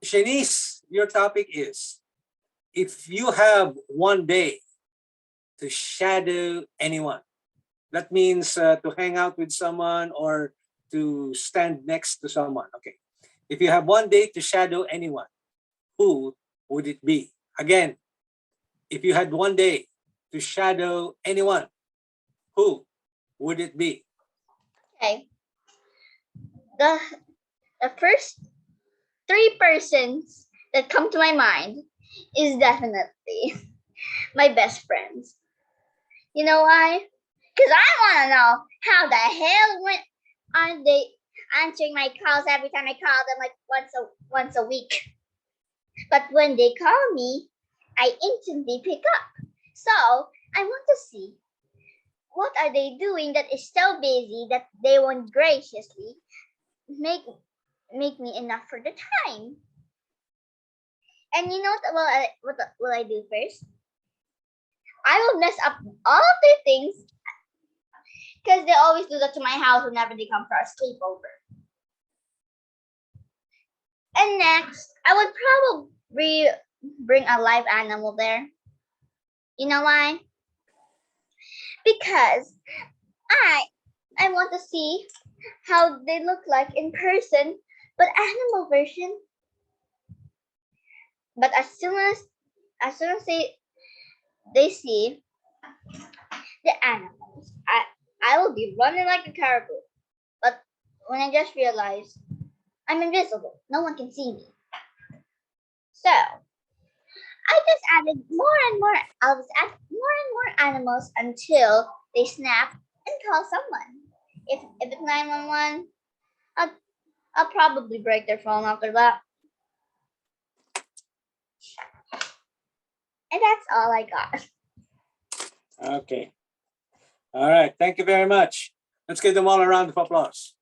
Shennise, your topic is, if you have one day to shadow anyone, that means to hang out with someone or to stand next to someone. Okay. If you have one day to shadow anyone, who would it be? Again, if you had one day to shadow anyone, who would it be? Okay. The first three persons that come to my mind is definitely my best friends. You know why? Because I want to know how the hell aren't they answering my calls every time I call them, like once a week. But when they call me, I instantly pick up. So I want to see what are they doing that is so busy that they won't graciously make me enough for the time. And you know what will I do first? I will mess up all of their things because they always do that to my house whenever they come for a sleepover. And next, I would probably bring a live animal there. You know why? Because I want to see how they look like in person, but animal version. But as soon as they see the animals, I will be running like a caribou. But when I just realized I'm invisible, no one can see me. So I just added more and more. I'll just add more and more animals until they snap and call someone. If it's 911, I'll probably break their phone after that. And that's all I got. Okay. All right. Thank you very much. Let's give them all a round of applause.